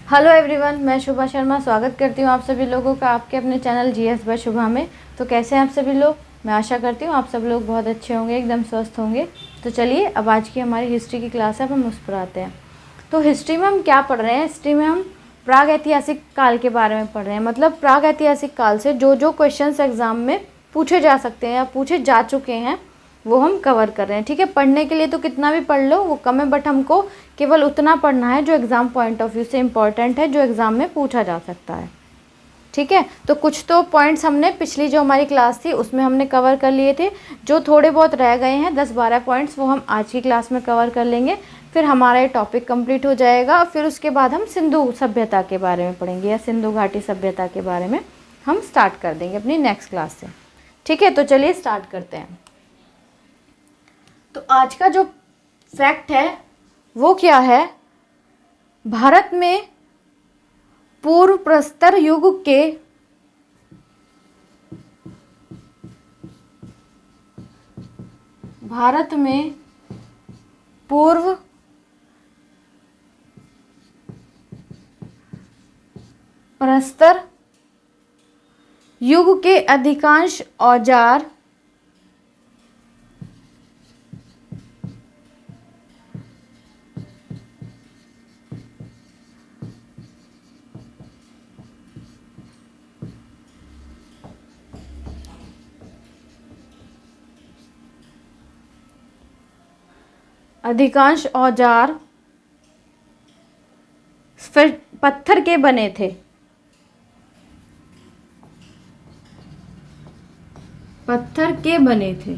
Hello everyone, मैं शुभा शर्मा स्वागत करती हूँ आप सभी लोगों का आपके अपने चैनल जीएस बाय शुभा में। तो कैसे हैं आप सभी लोग? मैं आशा करती हूँ आप सब लोग बहुत अच्छे होंगे, एकदम स्वस्थ होंगे। तो चलिए अब आज की हमारी हिस्ट्री की क्लास है, अब हम उस पर आते हैं। तो हिस्ट्री में हम क्या पढ़ रहे हैं? हिस्ट्री में हम प्राग ऐतिहासिक काल के बारे में पढ़ रहे हैं। मतलब प्राग ऐतिहासिक काल से जो जो क्वेश्चन एग्जाम में पूछे जा सकते हैं या पूछे जा चुके हैं वो हम कवर कर रहे हैं। ठीक है, पढ़ने के लिए तो कितना भी पढ़ लो वो कम है, बट हमको केवल उतना पढ़ना है जो एग्ज़ाम पॉइंट ऑफ व्यू से इम्पॉर्टेंट है, जो एग्ज़ाम में पूछा जा सकता है। ठीक है, तो कुछ तो पॉइंट्स हमने पिछली जो हमारी क्लास थी उसमें हमने कवर कर लिए थे। जो थोड़े बहुत रह गए हैं 10-12 पॉइंट्स वो हम आज की क्लास में कवर कर लेंगे। फिर हमारा ये टॉपिक कंप्लीट हो जाएगा। फिर उसके बाद हम सिंधु सभ्यता के बारे में पढ़ेंगे, या सिंधु घाटी सभ्यता के बारे में हम स्टार्ट कर देंगे अपनी नेक्स्ट क्लास से। ठीक है, तो चलिए स्टार्ट करते हैं। तो आज का जो फैक्ट है वो क्या है? भारत में पूर्व प्रस्तर युग के भारत में पूर्व प्रस्तर युग के अधिकांश औजार पत्थर के बने थे। पत्थर के बने थे।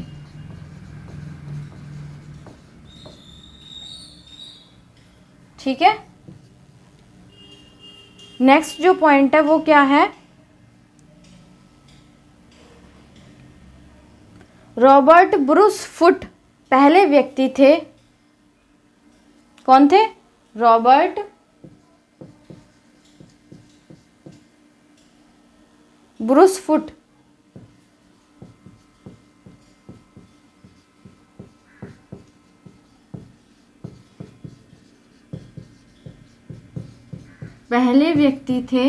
ठीक है, नेक्स्ट जो पॉइंट है वो क्या है? रॉबर्ट ब्रूस फुट पहले व्यक्ति थे। कौन थे? रॉबर्ट ब्रूस फुट पहले व्यक्ति थे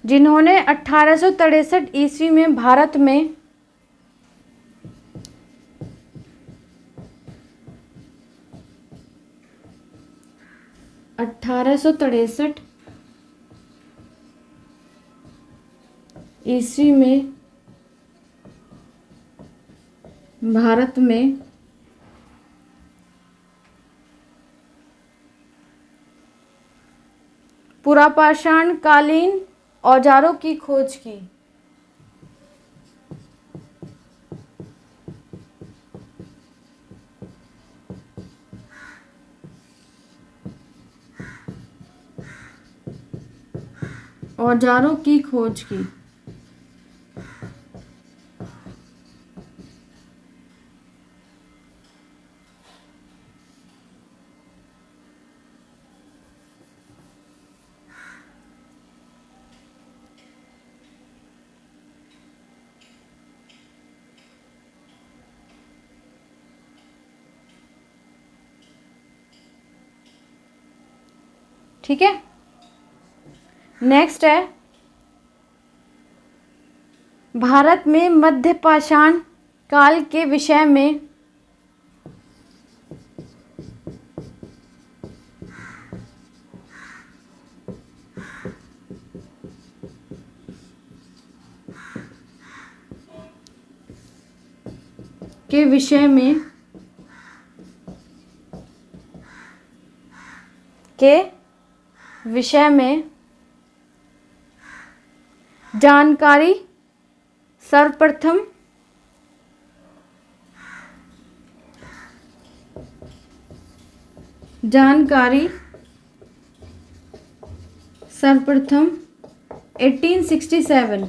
जिन्होंने 1863 ईस्वी में भारत में ईस्वी में भारत में पुरापाषाण कालीन औजारों की खोज की। औजारों की खोज की। ठीक है, नेक्स्ट है भारत में मध्य पाषाण काल के विषय में के विषय में जानकारी सर्वप्रथम जानकारी सर्वप्रथम 1867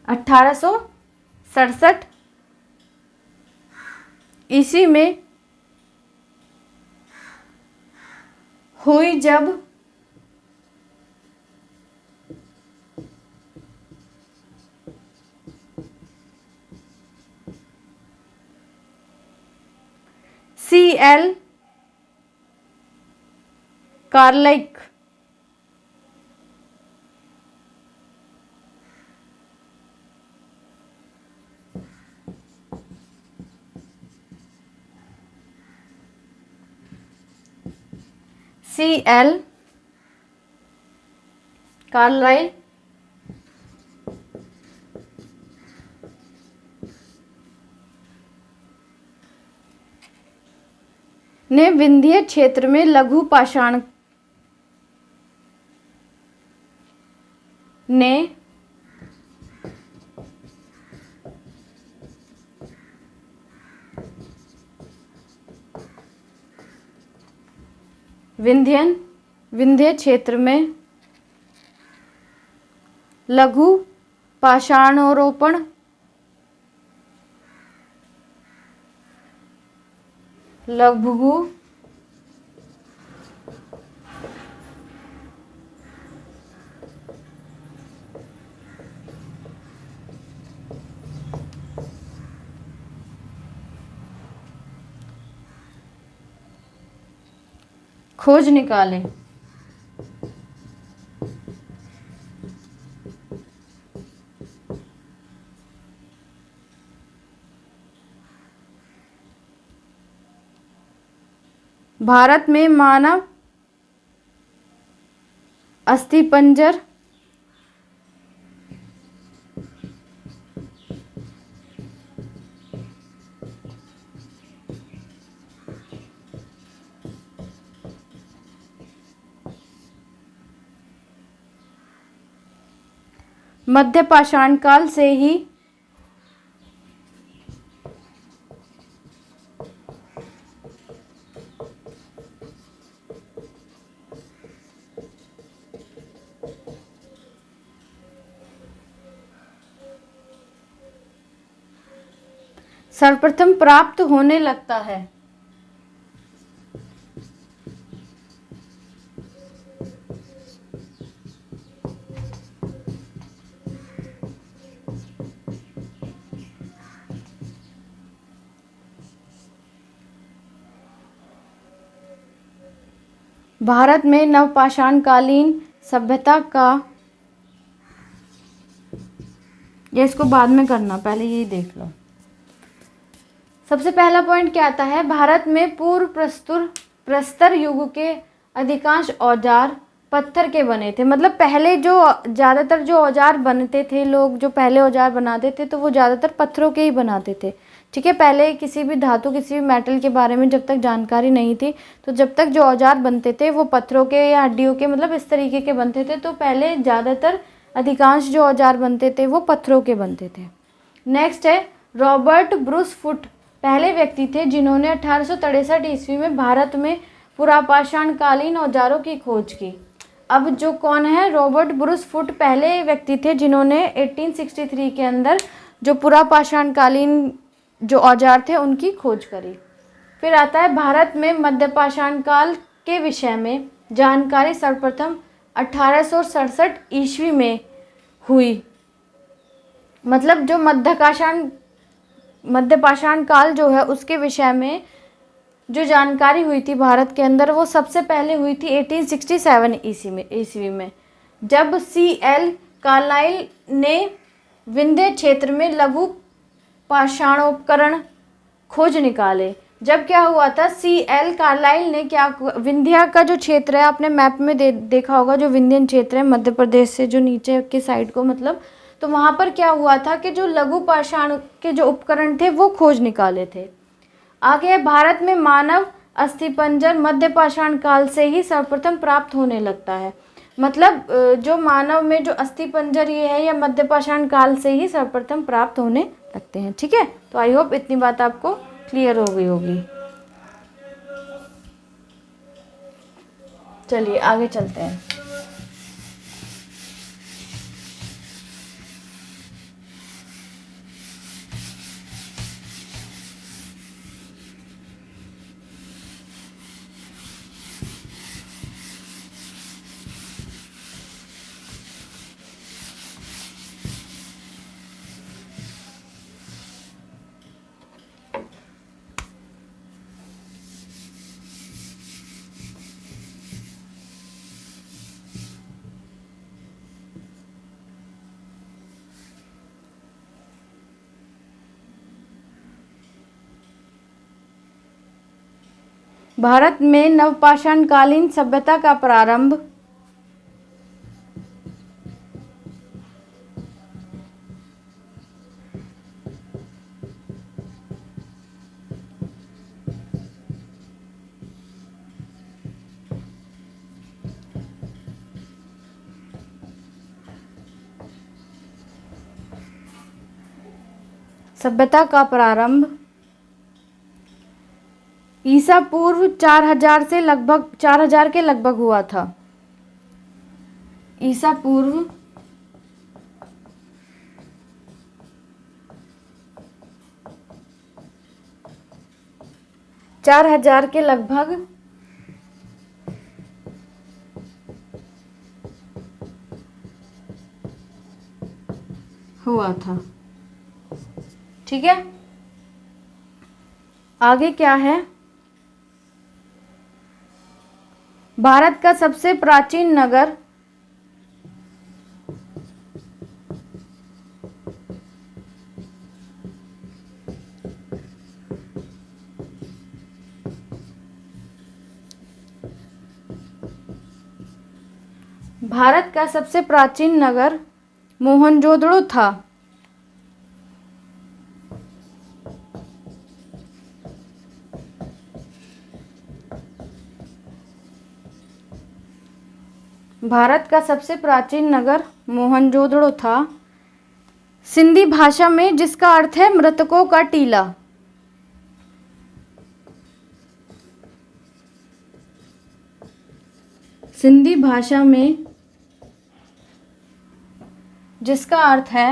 1867 ईस्वी में हुई, जब CL कार्लाइक, CL कार्लाइल ने विंध्य क्षेत्र में लघु पाषाण ने विंध्य क्षेत्र में लघु पाषाणोरोपण लघु खोज निकाले। भारत में मानव अस्थिपंजर मध्य पाषाण काल से ही सर्वप्रथम प्राप्त होने लगता है। भारत में नवपाषाणकालीन सभ्यता का, ये इसको बाद में करना, पहले यही देख लो। सबसे पहला पॉइंट क्या आता है, भारत में पूर्व प्रस्तर युग के अधिकांश औजार पत्थर के बने थे। मतलब पहले जो ज़्यादातर जो औजार बनते थे, लोग जो पहले औजार बनाते थे तो वो ज़्यादातर पत्थरों के ही बनाते थे। ठीक है, पहले किसी भी धातु, किसी भी मेटल के बारे में जब तक जानकारी नहीं थी, तो जब तक जो औजार बनते थे वो पत्थरों के या हड्डियों के, मतलब इस तरीके के बनते थे। तो पहले ज़्यादातर अधिकांश जो औजार बनते थे वो पत्थरों के बनते थे। नेक्स्ट है रॉबर्ट ब्रूस फुट, पहले व्यक्ति थे जिन्होंने 1863 ईस्वी में भारत में पुरापाषाणकालीन औजारों की खोज की। अब जो कौन है, रॉबर्ट ब्रूस फुट पहले व्यक्ति थे जिन्होंने 1863 के अंदर जो पुरापाषाणकालीन जो औजार थे उनकी खोज करी। फिर आता है भारत में मध्यपाषाण काल के विषय में जानकारी सर्वप्रथम 1867 ईस्वी में हुई। मतलब जो मध्यपाषाण काल जो है उसके विषय में जो जानकारी हुई थी भारत के अंदर, वो सबसे पहले हुई थी 1867 ईस्वी में, जब CL कार्लाइल ने विंध्य क्षेत्र में लघु पाषाणोपकरण खोज निकाले। जब क्या हुआ था, CL कार्लाइल ने क्या, विंध्या का जो क्षेत्र है आपने मैप में देखा होगा, जो विंध्यन क्षेत्र है मध्य प्रदेश से जो नीचे के साइड को, मतलब तो वहाँ पर क्या हुआ था कि जो लघु पाषाण के जो उपकरण थे वो खोज निकाले थे। आगे भारत में मानव अस्थिपंजर मध्य पाषाण काल से ही सर्वप्रथम प्राप्त होने लगता है। मतलब जो मानव में जो अस्थिपंजर ये है, या मध्य पाषाण काल से ही सर्वप्रथम प्राप्त होने लगते हैं। ठीक है, तो आई होप इतनी बात आपको क्लियर हो गई होगी। चलिए आगे चलते हैं। भारत में नवपाषाण कालीन सभ्यता का प्रारंभ ईसा पूर्व 4000 से लगभग 4000 के लगभग हुआ था। ईसा पूर्व 4000 के लगभग हुआ था। ठीक है, आगे क्या है? भारत का सबसे प्राचीन नगर मोहनजोदड़ो था। भारत का सबसे प्राचीन नगर मोहनजोदड़ो था। सिंधी भाषा में जिसका अर्थ है मृतकों का टीला। सिंधी भाषा में जिसका अर्थ है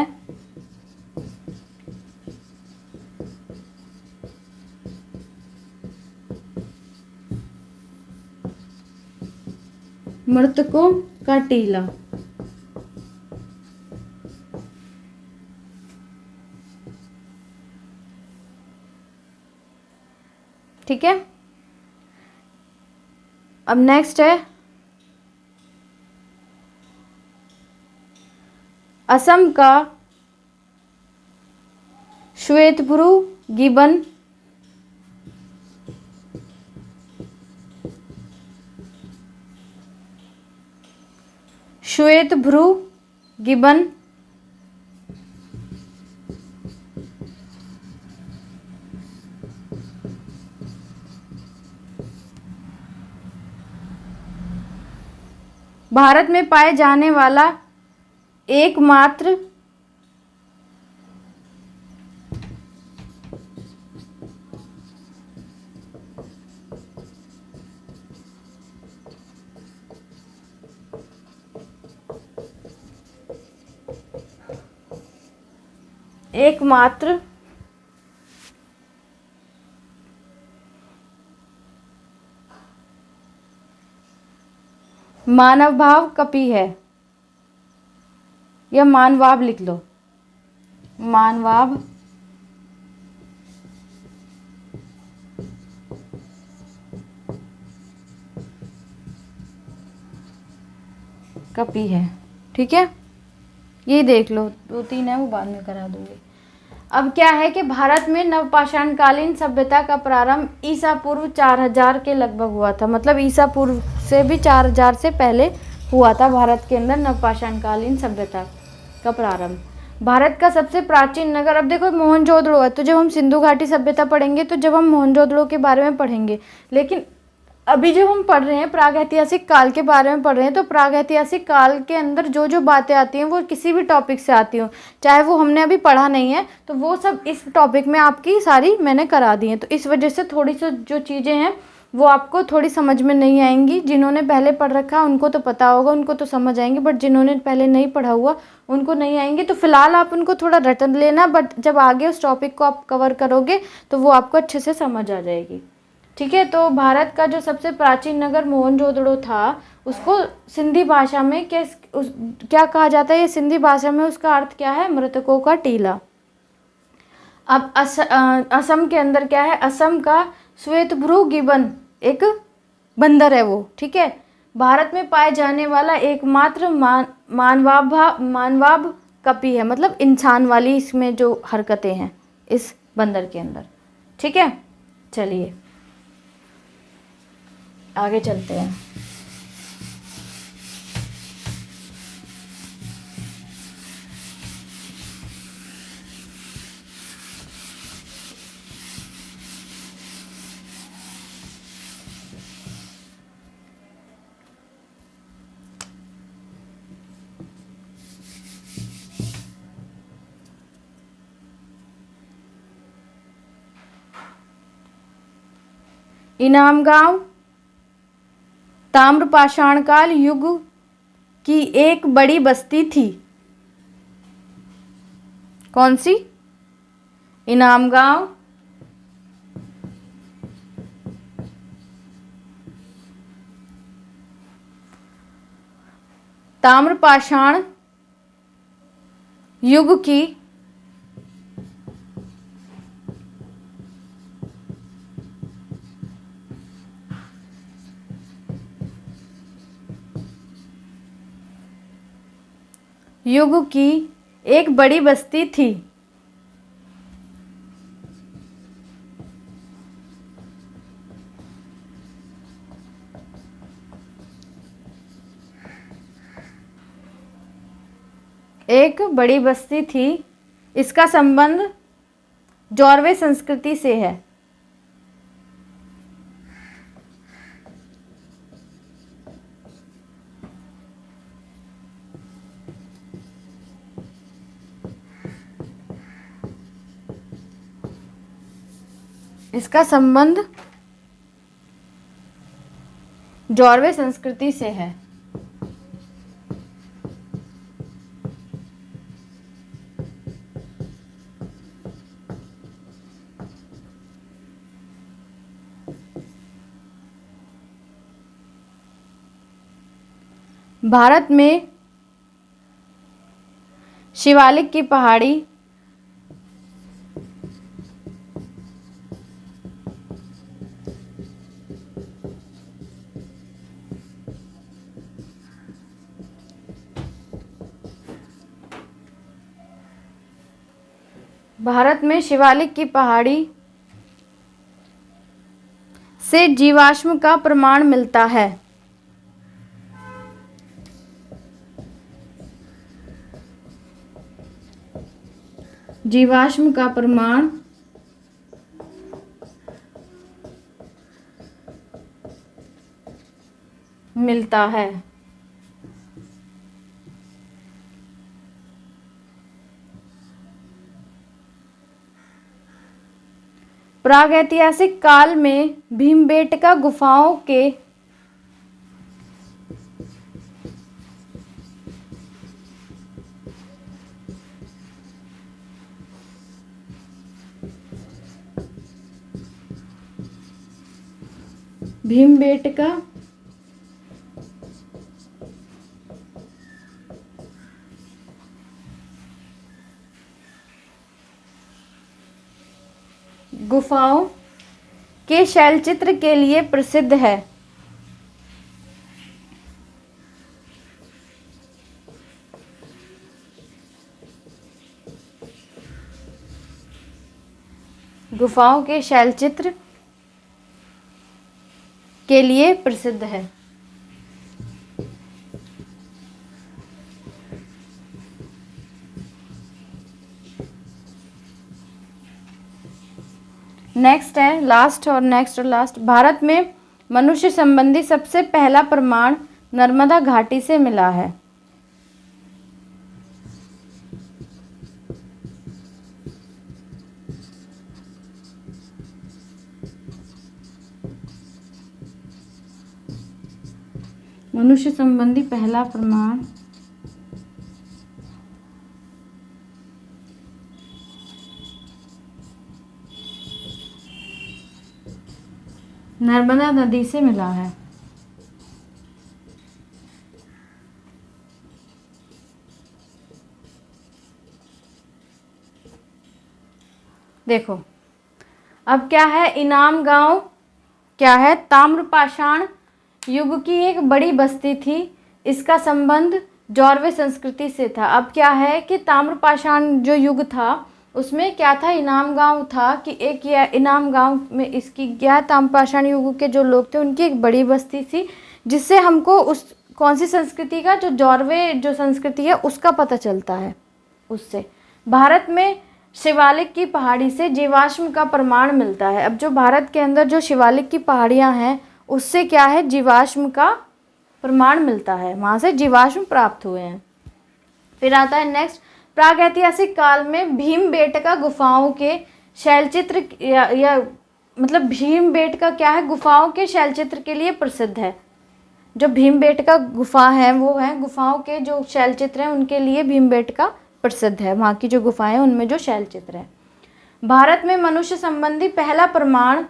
मृतकों का टीला। ठीक है, अब नेक्स्ट है असम का श्वेतभ्रू गिबन। श्वेतभ्रू गिबन भारत में पाए जाने वाला एकमात्र मानवभाव कपि है, या मानवाब लिख लो, मानवाब कपि है। ठीक है, ये देख लो, 2-3 है वो बाद में करा दूंगी। अब क्या है कि भारत में नवपाषाण कालीन सभ्यता का प्रारंभ ईसा पूर्व 4000 के लगभग हुआ था। मतलब ईसा पूर्व से भी 4000 से पहले हुआ था भारत के अंदर नवपाषाण कालीन सभ्यता का प्रारंभ। भारत का सबसे प्राचीन नगर, अब देखो मोहनजोदड़ो है, तो जब हम सिंधु घाटी सभ्यता पढ़ेंगे तो जब हम मोहनजोदड़ो के बारे में पढ़ेंगे, लेकिन अभी जब हम पढ़ रहे हैं प्रागैतिहासिक काल के बारे में पढ़ रहे हैं, तो प्रागैतिहासिक काल के अंदर जो जो बातें आती हैं वो किसी भी टॉपिक से आती हो, चाहे वो हमने अभी पढ़ा नहीं है, तो वो सब इस टॉपिक में आपकी सारी मैंने करा दी हैं। तो इस वजह से थोड़ी सी जो चीज़ें हैं वो आपको थोड़ी समझ में नहीं आएंगी। जिन्होंने पहले पढ़ रखा उनको तो पता होगा, उनको तो समझ आएंगे, बट जिन्होंने पहले नहीं पढ़ा हुआ उनको नहीं आएंगे। तो फिलहाल आप उनको थोड़ा रटन लेना, बट जब आगे उस टॉपिक को आप कवर करोगे तो वो आपको अच्छे से समझ आ जाएगी। ठीक है, तो भारत का जो सबसे प्राचीन नगर मोहनजोदड़ो था उसको सिंधी भाषा में क्या कहा जाता है? ये सिंधी भाषा में उसका अर्थ क्या है? मृतकों का टीला। अब असम के अंदर क्या है? असम का श्वेतभ्रू गिबन एक बंदर है वो। ठीक है, भारत में पाए जाने वाला एकमात्र मानवाब कपि है, मतलब इंसान वाली इसमें जो हरकतें हैं इस बंदर के अंदर। ठीक है, चलिए आगे चलते हैं। इनामगांव ताम्रपाषाण काल युग की एक बड़ी बस्ती थी। कौन सी? इनामगांव ताम्रपाषाण युग की एक बड़ी बस्ती थी। एक बड़ी बस्ती थी। इसका संबंध जॉर्वे संस्कृति से है। इसका संबंध जॉर्वे संस्कृति से है। भारत में शिवालिक की पहाड़ी से जीवाश्म का प्रमाण मिलता है। जीवाश्म का प्रमाण मिलता है। प्रागैतिहासिक काल में भीमबेटका गुफाओं के गुफाओं के शैलचित्र के लिए प्रसिद्ध है। गुफाओं के शैलचित्र के लिए प्रसिद्ध है। नेक्स्ट है लास्ट और लास्ट। भारत में मनुष्य संबंधी सबसे पहला प्रमाण नर्मदा घाटी से मिला है। मनुष्य संबंधी पहला प्रमाण नर्मदा नदी से मिला है। देखो अब क्या है, इनाम गांव क्या है, ताम्रपाषाण युग की एक बड़ी बस्ती थी। इसका संबंध जॉर्वे संस्कृति से था। अब क्या है कि ताम्रपाषाण जो युग था उसमें क्या था, इनाम गांव था कि एक यह इनाम गांव में इसकी ज्ञात ताम्रपाषाण युग के जो लोग थे उनकी एक बड़ी बस्ती थी, जिससे हमको उस कौन सी संस्कृति का, जो जौरवे जो संस्कृति है उसका पता चलता है। उससे भारत में शिवालिक की पहाड़ी से जीवाश्म का प्रमाण मिलता है। अब जो भारत के अंदर जो शिवालिक की पहाड़ियाँ हैं उससे क्या है, जीवाश्म का प्रमाण मिलता है, वहाँ से जीवाश्म प्राप्त हुए हैं। फिर आता है नेक्स्ट, प्रागैतिहासिक काल में भीमबेटका गुफाओं के शैलचित्र या मतलब भीमबेटका क्या है, गुफाओं के शैलचित्र के लिए प्रसिद्ध है। जो भीमबेटका गुफा है वो है, गुफाओं के जो शैलचित्र हैं उनके लिए भीमबेटका प्रसिद्ध है। वहाँ की जो गुफाएं हैं उनमें जो शैलचित्र है। भारत में मनुष्य संबंधी पहला प्रमाण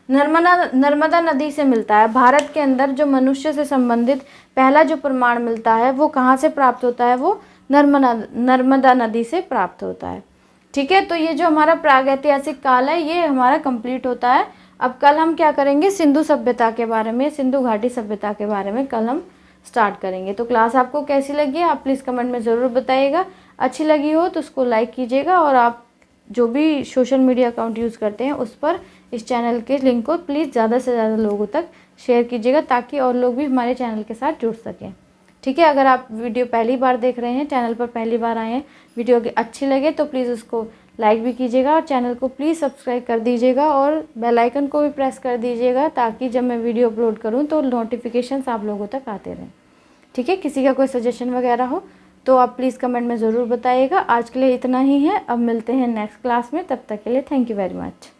नर्मदा नदी से मिलता है। भारत के अंदर जो मनुष्य से संबंधित पहला जो प्रमाण मिलता है वो कहाँ से प्राप्त होता है, वो नर्मदा नदी से प्राप्त होता है। ठीक है, तो ये जो हमारा प्रागैतिहासिक काल है ये हमारा कंप्लीट होता है। अब कल हम क्या करेंगे, सिंधु सभ्यता के बारे में, सिंधु घाटी सभ्यता के बारे में कल हम स्टार्ट करेंगे। तो क्लास आपको कैसी लगी है आप प्लीज़ कमेंट में ज़रूर बताइएगा। अच्छी लगी हो तो उसको लाइक कीजिएगा, और आप जो भी सोशल मीडिया अकाउंट यूज़ करते हैं उस पर इस चैनल के लिंक को प्लीज़ ज़्यादा से ज़्यादा लोगों तक शेयर कीजिएगा, ताकि और लोग भी हमारे चैनल के साथ जुड़ सकें। ठीक है, अगर आप वीडियो पहली बार देख रहे हैं, चैनल पर पहली बार आए हैं, वीडियो अच्छी लगे तो प्लीज़ उसको लाइक भी कीजिएगा और चैनल को प्लीज़ सब्सक्राइब कर दीजिएगा और बेल आइकन को भी प्रेस कर दीजिएगा, ताकि जब मैं वीडियो अपलोड करूं तो नोटिफिकेशंस आप लोगों तक आते रहें। ठीक है, किसी का कोई सजेशन वगैरह हो तो आप प्लीज़ कमेंट में ज़रूर बताइएगा। आज के लिए इतना ही है, अब मिलते हैं नेक्स्ट क्लास में, तब तक के लिए थैंक यू वेरी मच।